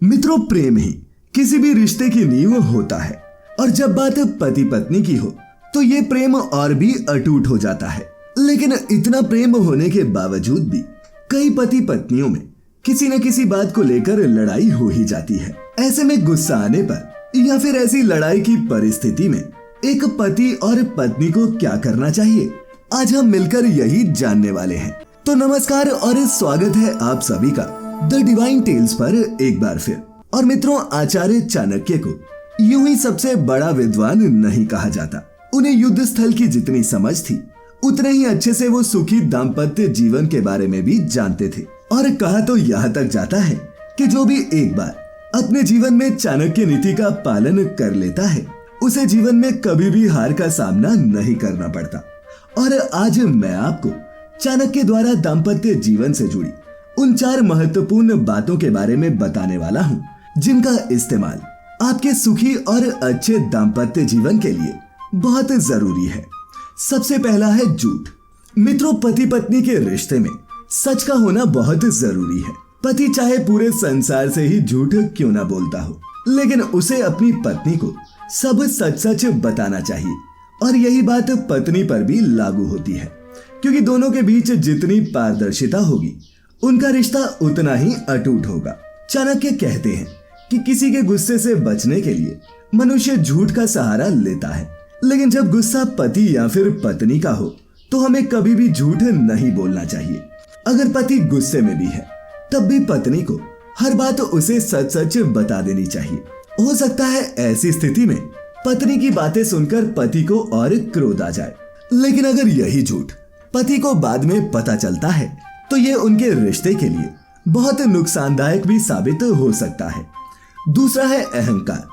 मित्रों, प्रेम ही किसी भी रिश्ते की नींव होता है और जब बात पति पत्नी की हो तो ये प्रेम और भी अटूट हो जाता है। लेकिन इतना प्रेम होने के बावजूद भी कई पति पत्नियों में किसी न किसी बात को लेकर लड़ाई हो ही जाती है। ऐसे में गुस्सा आने पर या फिर ऐसी लड़ाई की परिस्थिति में एक पति और पत्नी को क्या करना चाहिए, आज हम मिलकर यही जानने वाले हैं। तो नमस्कार और स्वागत है आप सभी का द डिवाइन टेल्स पर एक बार फिर। और मित्रों, आचार्य चाणक्य को यूं ही सबसे बड़ा विद्वान नहीं कहा जाता। उन्हें युद्ध स्थल की जितनी समझ थी उतने ही अच्छे से वो सुखी दाम्पत्य जीवन के बारे में भी जानते थे। और कहा तो यहाँ तक जाता है कि जो भी एक बार अपने जीवन में चाणक्य नीति का पालन कर लेता है उसे जीवन में कभी भी हार का सामना नहीं करना पड़ता। और आज मैं आपको चाणक्य द्वारा दाम्पत्य जीवन से जुड़ी उन 4 महत्वपूर्ण बातों के बारे में बताने वाला हूँ जिनका इस्तेमाल आपके सुखी और अच्छे दाम्पत्य जीवन के लिए बहुत जरूरी है। सबसे पहला है झूठ। मित्रों, पति पत्नी के रिश्ते में सच का होना बहुत जरूरी है। पति चाहे पूरे संसार से ही झूठ क्यों ना बोलता हो, लेकिन उसे अपनी पत्नी को सब सच सच बताना चाहिए। और यही बात पत्नी पर भी लागू होती है, क्योंकि दोनों के बीच जितनी पारदर्शिता होगी उनका रिश्ता उतना ही अटूट होगा। चाणक्य कहते हैं कि किसी के गुस्से से बचने के लिए मनुष्य झूठ का सहारा लेता है, लेकिन जब गुस्सा पति या फिर पत्नी का हो तो हमें कभी भी झूठ नहीं बोलना चाहिए। अगर पति गुस्से में भी है तब भी पत्नी को हर बात उसे सच सच बता देनी चाहिए। हो सकता है ऐसी स्थिति में पत्नी की बातें सुनकर पति को और क्रोध आ जाए, लेकिन अगर यही झूठ पति को बाद में पता चलता है तो ये उनके रिश्ते के लिए बहुत नुकसानदायक भी साबित हो सकता है। दूसरा है अहंकार।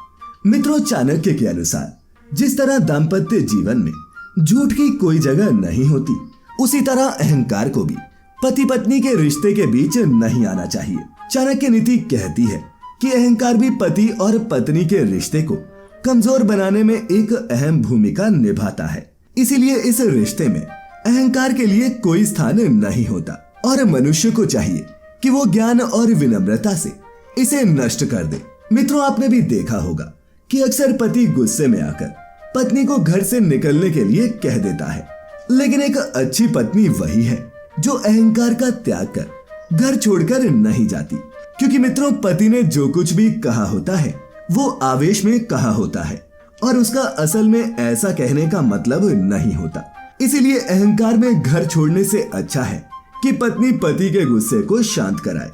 मित्रों, चाणक्य के अनुसार जिस तरह दाम्पत्य जीवन में झूठ की कोई जगह नहीं होती, उसी तरह अहंकार को भी पति पत्नी के रिश्ते के बीच नहीं आना चाहिए। चाणक्य नीति कहती है कि अहंकार भी पति और पत्नी के रिश्ते को कमजोर बनाने में एक अहम भूमिका निभाता है। इसीलिए इस रिश्ते में अहंकार के लिए कोई स्थान नहीं होता और मनुष्य को चाहिए कि वो ज्ञान और विनम्रता से इसे नष्ट कर दे। मित्रों, आपने भी देखा होगा कि अक्सर पति गुस्से में आकर पत्नी को घर से निकलने के लिए कह देता है, लेकिन एक अच्छी पत्नी वही है जो अहंकार का त्याग कर घर छोड़कर नहीं जाती। क्योंकि मित्रों, पति ने जो कुछ भी कहा होता है वो आवेश में कहा होता है और उसका असल में ऐसा कहने का मतलब नहीं होता। इसीलिए अहंकार में घर छोड़ने से अच्छा है कि पत्नी पति के गुस्से को शांत कराए।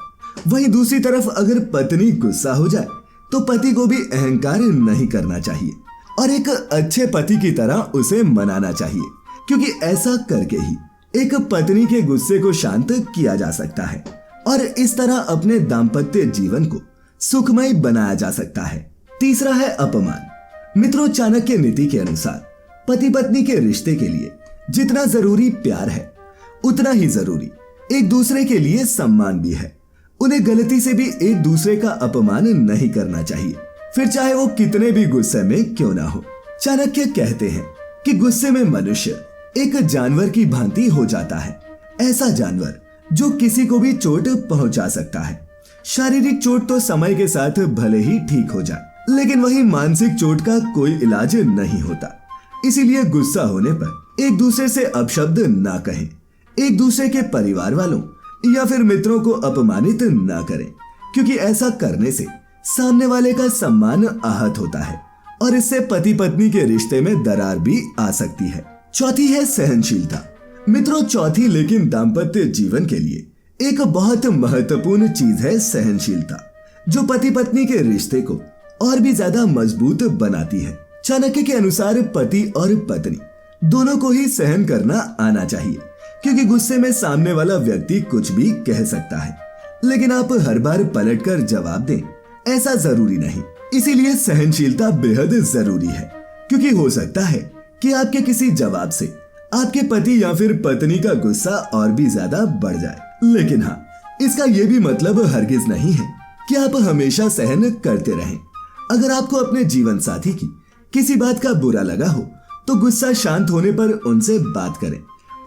वहीं दूसरी तरफ अगर पत्नी गुस्सा हो जाए तो पति को भी अहंकार नहीं करना चाहिए और एक अच्छे पति की तरह उसे मनाना चाहिए, क्योंकि ऐसा करके ही एक पत्नी के गुस्से को शांत किया जा सकता है और इस तरह अपने दाम्पत्य जीवन को सुखमय बनाया जा सकता है। तीसरा है अपमान। मित्रों, चाणक्य नीति के अनुसार पति पत्नी के रिश्ते के लिए जितना जरूरी प्यार है उतना ही जरूरी एक दूसरे के लिए सम्मान भी है। उन्हें गलती से भी एक दूसरे का अपमान नहीं करना चाहिए, फिर चाहे वो कितने भी गुस्से में क्यों ना हो। चाणक्य कहते हैं कि गुस्से में मनुष्य एक जानवर की भांति हो जाता है, ऐसा जानवर जो किसी को भी चोट पहुंचा सकता है। शारीरिक चोट तो समय के साथ भले ही ठीक हो जाए, लेकिन वही मानसिक चोट का कोई इलाज नहीं होता। इसीलिए गुस्सा होने पर एक दूसरे से अपशब्द ना कहें, एक दूसरे के परिवार वालों या फिर मित्रों को अपमानित ना करें, क्योंकि ऐसा करने से सामने वाले का सम्मान आहत होता है और इससे पति पत्नी के रिश्ते में दरार भी आ सकती है। चौथी है सहनशीलता। मित्रों, चौथी लेकिन दाम्पत्य जीवन के लिए एक बहुत महत्वपूर्ण चीज है सहनशीलता, जो पति पत्नी के रिश्ते को और भी ज्यादा मजबूत बनाती है। चाणक्य के अनुसार पति और पत्नी दोनों को ही सहन करना आना चाहिए, क्योंकि गुस्से में सामने वाला व्यक्ति कुछ भी कह सकता है, लेकिन आप हर बार पलटकर जवाब दें ऐसा जरूरी नहीं। इसीलिए सहनशीलता बेहद जरूरी है, क्योंकि हो सकता है कि आपके किसी जवाब से आपके पति या फिर पत्नी का गुस्सा और भी ज्यादा बढ़ जाए। लेकिन हाँ, इसका ये भी मतलब हरगिज नहीं है कि आप हमेशा सहन करते रहें। अगर आपको अपने जीवन साथी की किसी बात का बुरा लगा हो तो गुस्सा शांत होने पर उनसे बात करें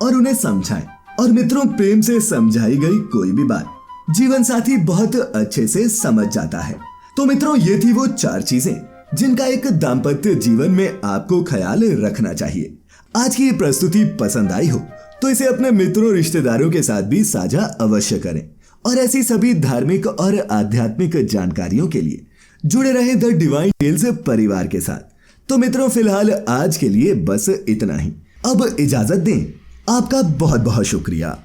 और उन्हें समझाएं। और मित्रों, प्रेम से समझाई गई कोई भी बात जीवन साथी बहुत अच्छे से समझ जाता है। तो मित्रों, ये थी वो 4 चीजें जिनका एक दाम्पत्य जीवन में आपको ख्याल रखना चाहिए। आज की ये प्रस्तुति पसंद आई हो तो इसे अपने मित्रों रिश्तेदारों के साथ भी साझा अवश्य करें और ऐसी सभी धार्मिक और आध्यात्मिक जानकारियों के लिए जुड़े रहे द डिवाइन टेल्स परिवार के साथ। तो मित्रों, फिलहाल आज के लिए बस इतना ही। अब इजाजत दें। आपका बहुत बहुत शुक्रिया।